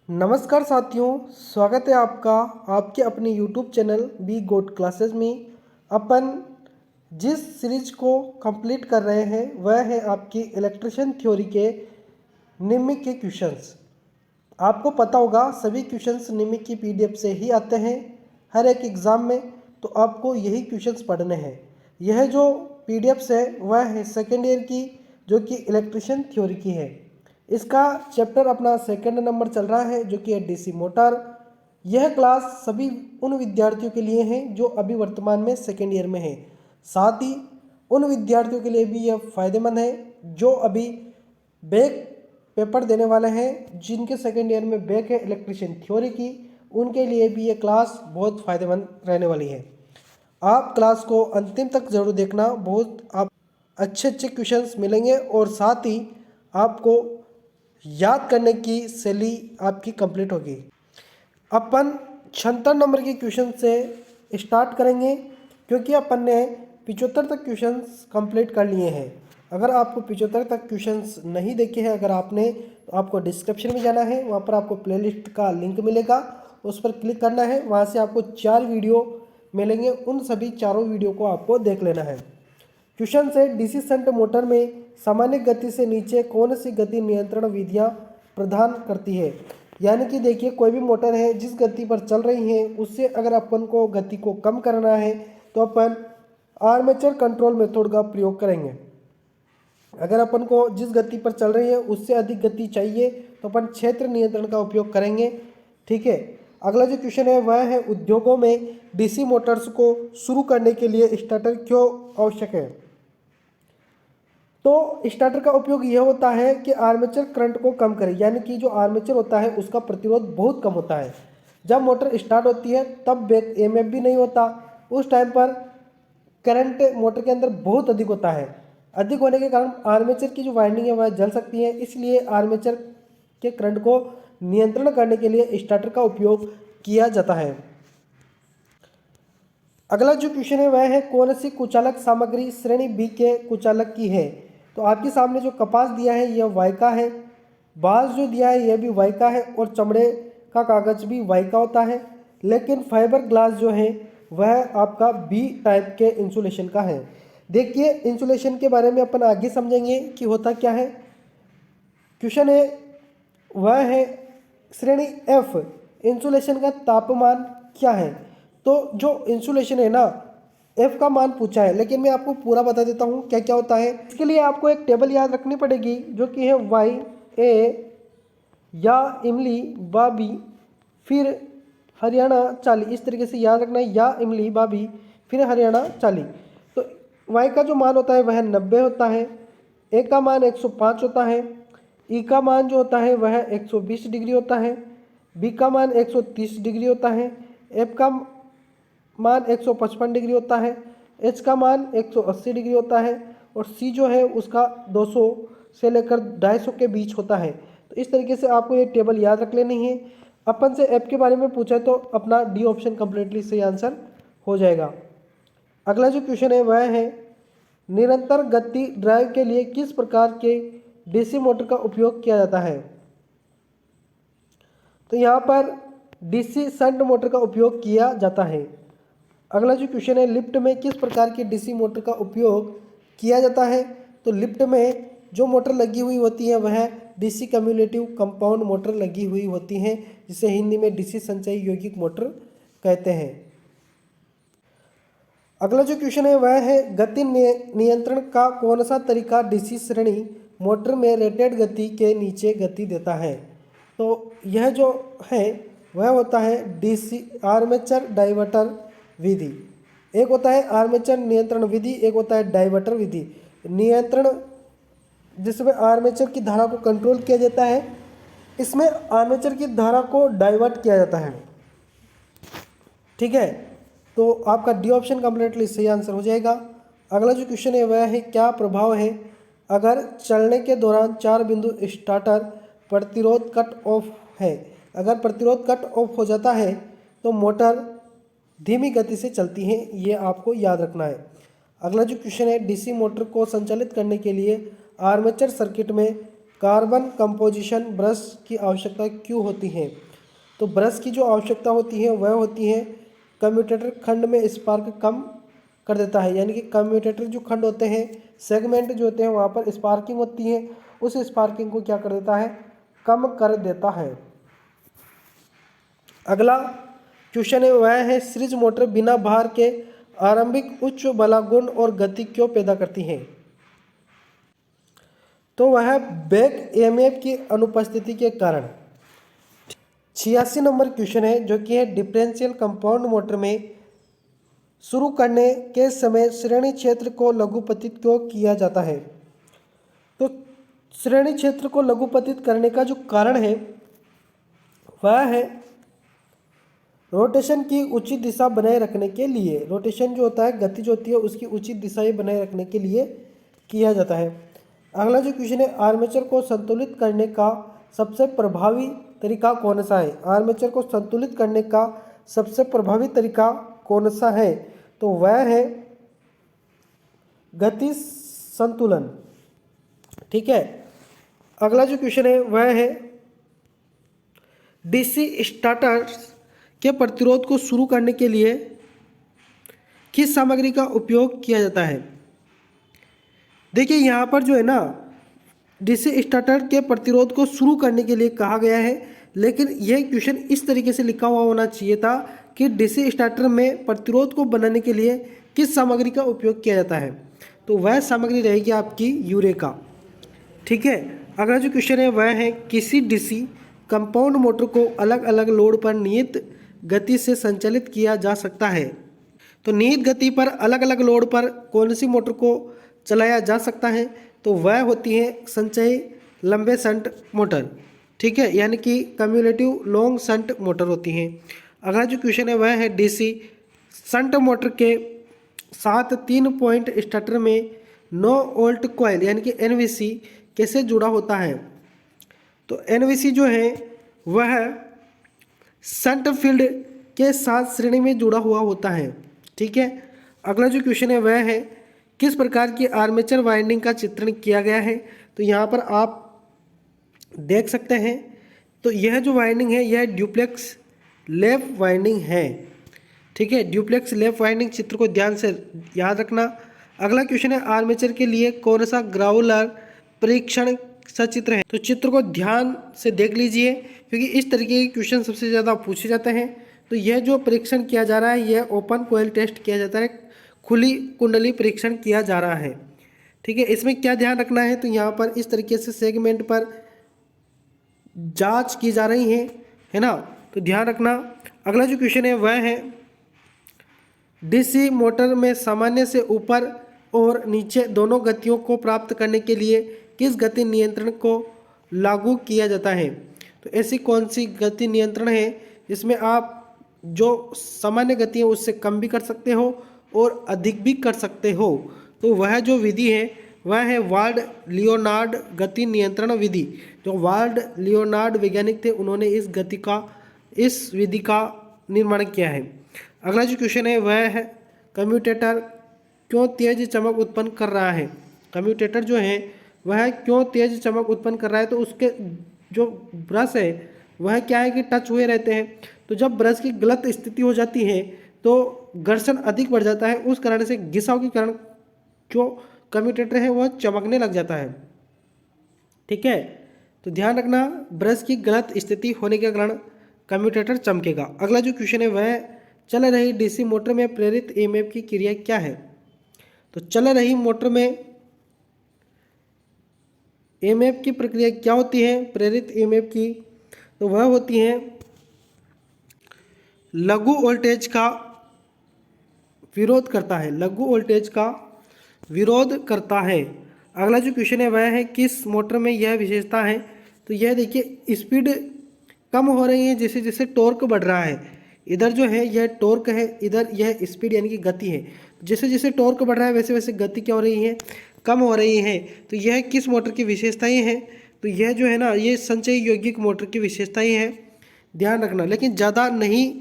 नमस्कार साथियों, स्वागत है आपका आपके अपने YouTube चैनल बी गोट क्लासेस में। अपन जिस सीरीज को कंप्लीट कर रहे हैं वह है आपकी इलेक्ट्रिशियन थ्योरी के निम्न के क्वेश्चंस। आपको पता होगा सभी क्वेश्चंस निम्न की PDF से ही आते हैं हर एक एग्ज़ाम में, तो आपको यही क्वेश्चंस पढ़ने हैं। यह जो PDFs है वह है सेकेंड ईयर की, जो कि इलेक्ट्रिशियन थ्योरी की है। इसका चैप्टर अपना सेकंड नंबर चल रहा है, जो कि है डीसी मोटर। यह क्लास सभी उन विद्यार्थियों के लिए है जो अभी वर्तमान में सेकेंड ईयर में है। साथ ही उन विद्यार्थियों के लिए भी यह फ़ायदेमंद है जो अभी बैक पेपर देने वाले हैं, जिनके सेकेंड ईयर में बैक है इलेक्ट्रिशियन थ्योरी की। उनके लिए भी ये क्लास बहुत फ़ायदेमंद रहने वाली है। आप क्लास को अंतिम तक जरूर देखना, बहुत आप अच्छे अच्छे क्वेश्चंस मिलेंगे और साथ ही आपको याद करने की शैली आपकी कंप्लीट होगी। अपन 76 नंबर के क्वेश्चन से स्टार्ट करेंगे, क्योंकि अपन ने 75 तक क्वेश्चंस कंप्लीट कर लिए हैं। अगर आपको 75 तक क्वेश्चंस नहीं देखे हैं अगर आपने, तो आपको डिस्क्रिप्शन में जाना है, वहाँ पर आपको प्लेलिस्ट का लिंक मिलेगा, उस पर क्लिक करना है। वहाँ से आपको 4 वीडियो मिलेंगे, उन सभी चारों वीडियो को आपको देख लेना है। क्वेश्चन है, डीसी शंट मोटर में सामान्य गति से नीचे कौन सी गति नियंत्रण विधियां प्रदान करती है। यानी कि देखिए, कोई भी मोटर है जिस गति पर चल रही है उससे अगर अपन को गति को कम करना है तो अपन आर्मेचर कंट्रोल मेथड का प्रयोग करेंगे। अगर अपन को जिस गति पर चल रही है उससे अधिक गति चाहिए तो अपन क्षेत्र नियंत्रण का उपयोग करेंगे। ठीक है। अगला जो क्वेश्चन है वह है, उद्योगों में डीसी मोटर्स को शुरू करने के लिए स्टार्टर क्यों आवश्यक है। तो स्टार्टर का उपयोग यह होता है कि आर्मेचर करंट को कम करे, यानी कि जो आर्मेचर होता है उसका प्रतिरोध बहुत कम होता है। जब मोटर स्टार्ट होती है तब बैक EMF भी नहीं होता, उस टाइम पर करंट मोटर के अंदर बहुत अधिक होता है। अधिक होने के कारण आर्मेचर की जो वाइंडिंग है वह जल सकती है, इसलिए आर्मेचर के करंट को नियंत्रण करने के लिए स्टार्टर का उपयोग किया जाता है। अगला जो क्वेश्चन है वह है, कौन सी कुचालक सामग्री श्रेणी बी के कुचालक की है। तो आपके सामने जो कपास दिया है यह वाई का है, बांस जो दिया है यह भी वाई का है और चमड़े का कागज भी वाई का होता है। लेकिन फाइबर ग्लास जो है वह आपका बी टाइप के इंसुलेशन का है। देखिए, इंसुलेशन के बारे में अपन आगे समझेंगे कि होता क्या है। क्वेश्चन है वह है, श्रेणी एफ इंसुलेशन का तापमान क्या है। तो जो इंसुलेशन है ना, एफ का मान पूछा है, लेकिन मैं आपको पूरा बता देता हूँ क्या क्या होता है। इसके लिए आपको एक टेबल याद रखनी पड़ेगी, जो कि है वाई ए या इमली बाबी फिर हरियाणा चाली। इस तरीके से याद रखना है, या इमली बाबी फिर हरियाणा चाली। तो वाई का जो मान होता है वह 90 होता है, ए का मान 105 होता है, ई का मान जो होता है वह 120 डिग्री होता है, बी का मान 130 डिग्री होता है, एफ का मान 155 डिग्री होता है, एच का मान 180 डिग्री होता है और सी जो है उसका 200 से लेकर 250 के बीच होता है। तो इस तरीके से आपको ये टेबल याद रख लेनी है। अपन से एफ के बारे में पूछा है तो अपना डी ऑप्शन कंप्लीटली सही आंसर हो जाएगा। अगला जो क्वेश्चन है वह है, निरंतर गति ड्राइव के लिए किस प्रकार के डीसी मोटर का उपयोग किया जाता है। तो यहाँ पर डीसी शंट मोटर का उपयोग किया जाता है। अगला जो क्वेश्चन है, लिफ्ट में किस प्रकार के डीसी मोटर का उपयोग किया जाता है। तो लिफ्ट में जो मोटर लगी हुई होती है वह डीसी कम्युलेटिव कंपाउंड मोटर लगी हुई होती हैं, जिसे हिंदी में डीसी संचयी यौगिक मोटर कहते हैं। अगला जो क्वेश्चन है वह है, गति नियंत्रण का कौन सा तरीका डीसी श्रेणी मोटर में रेटेड गति के नीचे गति देता है। तो यह जो है वह होता है डीसी आर्मेचर डाइवर्टर विधि। एक होता है आर्मेचर नियंत्रण विधि, एक होता है डाइवर्टर विधि। नियंत्रण जिसमें आर्मेचर की धारा को कंट्रोल किया जाता है, इसमें आर्मेचर की धारा को डाइवर्ट किया जाता है। ठीक है, तो आपका डी ऑप्शन कंप्लीटली सही आंसर हो जाएगा। अगला जो क्वेश्चन है वह है, क्या प्रभाव है अगर चलने के दौरान 4 बिंदु स्टार्टर प्रतिरोध कट ऑफ है। अगर प्रतिरोध कट ऑफ हो जाता है तो मोटर धीमी गति से चलती है, ये आपको याद रखना है। अगला जो क्वेश्चन है, डीसी मोटर को संचालित करने के लिए आर्मेचर सर्किट में कार्बन कंपोजिशन ब्रश की आवश्यकता क्यों होती है? तो ब्रश की जो आवश्यकता होती है वह होती है कम्यूटेटर खंड में स्पार्क कम कर देता है, यानी कि कम्यूटेटर जो खंड होते हैं, सेगमेंट जो होते हैं, वहाँ पर स्पार्किंग होती है, उस स्पार्किंग को क्या कर देता है? कम कर देता है। अगला क्वेश्चन है वह है सीरीज मोटर बिना भार के आरंभिक उच्च बलागुण और गति क्यों पैदा करती है? तो वह बैक ईएमएफ की अनुपस्थिति के कारण। 86 नंबर क्वेश्चन है जो कि है डिफरेंशियल कंपाउंड मोटर में शुरू करने के समय श्रेणी क्षेत्र को लघुपतित क्यों किया जाता है? तो श्रेणी क्षेत्र को लघुपतित करने का जो कारण है वह है रोटेशन की उचित दिशा बनाए रखने के लिए। रोटेशन जो होता है, गति जो होती है, उसकी उचित दिशाएं बनाए रखने के लिए किया जाता है। अगला जो क्वेश्चन है आर्मेचर को संतुलित करने का सबसे प्रभावी तरीका कौन सा है? आर्मेचर को संतुलित करने का सबसे प्रभावी तरीका कौन सा है? तो वह है गति संतुलन। ठीक है। अगला जो क्वेश्चन है वह है डीसी स्टार्टर्स के प्रतिरोध को शुरू करने के लिए किस सामग्री का उपयोग किया जाता है? देखिए यहाँ पर जो है ना, डीसी स्टार्टर के प्रतिरोध को शुरू करने के लिए कहा गया है, लेकिन यह क्वेश्चन इस तरीके से लिखा हुआ होना चाहिए था कि डीसी स्टार्टर में प्रतिरोध को बनाने के लिए किस सामग्री का उपयोग किया जाता है? तो वह सामग्री रहेगी आपकी यूरेका। ठीक है। अगला जो क्वेश्चन है वह है किसी डीसी कंपाउंड मोटर को अलग अलग लोड पर नियत गति से संचालित किया जा सकता है। तो नियत गति पर अलग अलग लोड पर कौन सी मोटर को चलाया जा सकता है? तो वह होती है संचयी लंबे शंट मोटर। ठीक है, यानी कि कम्युलेटिव लॉन्ग शंट मोटर होती हैं। अगला जो क्वेश्चन है वह है डीसी शंट मोटर के साथ 3 पॉइंट स्टार्टर में 9 वोल्ट कॉइल यानी कि एनवीसी कैसे जुड़ा होता है? तो एनवीसी जो है वह शंट फील्ड के साथ श्रेणी में जुड़ा हुआ होता है। ठीक है। अगला जो क्वेश्चन है वह है किस प्रकार की आर्मेचर वाइंडिंग का चित्रण किया गया है? तो यहाँ पर आप देख सकते हैं, तो यह जो वाइंडिंग है यह ड्यूप्लेक्स लैप वाइंडिंग है। ठीक है, ड्यूप्लेक्स लैप वाइंडिंग चित्र को ध्यान से याद रखना। अगला क्वेश्चन है आर्मेचर के लिए कौन सा ग्राउलर परीक्षण सचित्र है? तो चित्र को ध्यान से देख लीजिए, क्योंकि इस तरीके के क्वेश्चन सबसे ज़्यादा पूछे जाते हैं। तो यह जो परीक्षण किया जा रहा है यह ओपन कोयल टेस्ट किया जाता है, खुली कुंडली परीक्षण किया जा रहा है। ठीक है, इसमें क्या ध्यान रखना है? तो यहाँ पर इस तरीके से सेगमेंट पर जांच की जा रही है ना, तो ध्यान रखना। अगला जो क्वेश्चन है वह है डीसी मोटर में सामान्य से ऊपर और नीचे दोनों गतियों को प्राप्त करने के लिए किस गति नियंत्रण को लागू किया जाता है? तो ऐसी कौन सी गति नियंत्रण है जिसमें आप जो सामान्य गति है उससे कम भी कर सकते हो और अधिक भी कर सकते हो? तो वह जो विधि है वह है वाल्ड लियोनार्ड गति नियंत्रण विधि। जो वाल्ड लियोनार्ड वैज्ञानिक थे उन्होंने इस विधि का निर्माण किया है। अगला जो क्वेश्चन है वह है कम्यूटेटर क्यों तेज चमक उत्पन्न कर रहा है? कम्यूटेटर जो है वह क्यों तेज चमक उत्पन्न कर रहा है? तो उसके जो ब्रश है वह क्या है कि टच हुए रहते हैं। तो जब ब्रश की गलत स्थिति हो जाती है तो घर्षण अधिक बढ़ जाता है, उस कारण से घिसाव के कारण जो कम्यूटेटर है वह चमकने लग जाता है। ठीक है, तो ध्यान रखना ब्रश की गलत स्थिति होने के कारण कम्यूटेटर चमकेगा। अगला जो क्वेश्चन है वह चल रही डीसी मोटर में प्रेरित ईएमएफ की क्रिया क्या है? तो चल रही मोटर में ईएमएफ की प्रक्रिया क्या होती है? प्रेरित ईएमएफ की तो वह होती है लघु वोल्टेज का विरोध करता है, लघु वोल्टेज का विरोध करता है। अगला जो क्वेश्चन है वह है किस मोटर में यह विशेषता है? तो यह देखिए स्पीड कम हो रही है जैसे जैसे टॉर्क बढ़ रहा है। इधर जो है यह टॉर्क है, इधर यह स्पीड यानी कि गति है। जैसे जैसे टॉर्क बढ़ रहा है वैसे वैसे गति क्या हो रही है? कम हो रही है। तो यह किस मोटर की विशेषताएं हैं? तो यह जो है ना ये संचयी यौगिक मोटर की विशेषताएं हैं, ध्यान रखना। लेकिन ज़्यादा नहीं,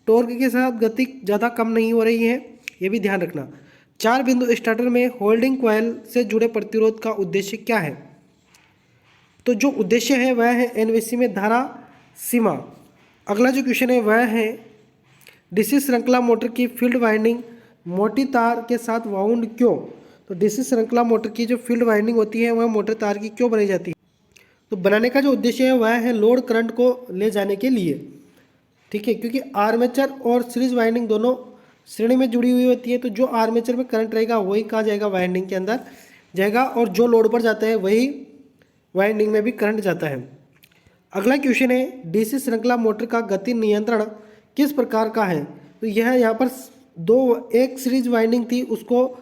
टॉर्क के साथ गति ज़्यादा कम नहीं हो रही है, ये भी ध्यान रखना। 4 बिंदु स्टार्टर में होल्डिंग कॉइल से जुड़े प्रतिरोध का उद्देश्य क्या है? तो जो उद्देश्य है वह है एनवीसी में धारा सीमा। अगला जो क्वेश्चन है वह है डीसी श्रृंखला मोटर की फील्ड वाइंडिंग मोटी तार के साथ वाउंड क्यों। तो डीसी श्रृंखला मोटर की जो फील्ड वाइंडिंग होती है वह मोटे तार की क्यों बनाई जाती है। तो बनाने का जो उद्देश्य है वह है लोड करंट को ले जाने के लिए, ठीक है, क्योंकि आर्मेचर और सीरीज वाइंडिंग दोनों श्रेणी में जुड़ी हुई होती है। तो जो आर्मेचर में करंट रहेगा वही कहाँ जाएगा, वाइंडिंग के अंदर जाएगा, और जो लोड पर जाता है वही वाइंडिंग में भी करंट जाता है। अगला क्वेश्चन है डीसी श्रृंखला मोटर का गति नियंत्रण किस प्रकार का है। तो यह यहाँ पर एक सीरीज वाइंडिंग थी, उसको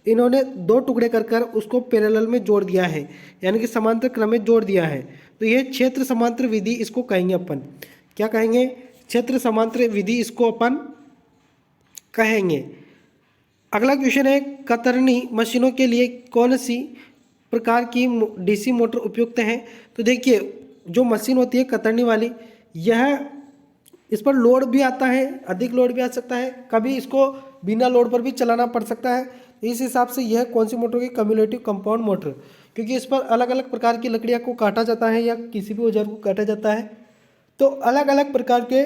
इन्होंने दो टुकड़े कर उसको पैरेलल में जोड़ दिया है, यानी कि समांतर क्रम में जोड़ दिया है। तो यह क्षेत्र समांतर विधि इसको कहेंगे अपन, क्या कहेंगे, क्षेत्र समांतर विधि इसको अपन कहेंगे। अगला क्वेश्चन है कतरनी मशीनों के लिए कौन सी प्रकार की डीसी मोटर उपयुक्त है। तो देखिए जो मशीन होती है कतरनी वाली, यह इस पर लोड भी आता है, अधिक लोड भी आ सकता है, कभी इसको बिना लोड पर भी चलाना पड़ सकता है। इस हिसाब से यह कौन सी मोटर की कम्युलेटिव कंपाउंड मोटर, क्योंकि इस पर अलग अलग प्रकार की लकड़ियाँ को काटा जाता है या किसी भी औजार को काटा जाता है, तो अलग अलग प्रकार के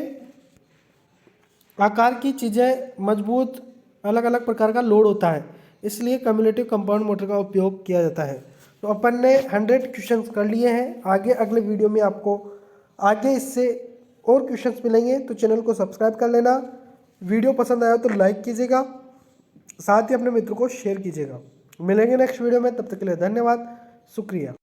आकार की चीज़ें मजबूत अलग अलग प्रकार का लोड होता है, इसलिए कम्युलेटिव कंपाउंड मोटर का उपयोग किया जाता है। तो अपन ने 100 क्वेश्चंस कर लिए हैं। आगे अगले वीडियो में आपको आगे इससे और क्वेश्चंस मिलेंगे, तो चैनल को सब्सक्राइब कर लेना। वीडियो पसंद आया तो लाइक कीजिएगा, साथ ही अपने मित्र को शेयर कीजिएगा। मिलेंगे नेक्स्ट वीडियो में, तब तक के लिए धन्यवाद, शुक्रिया।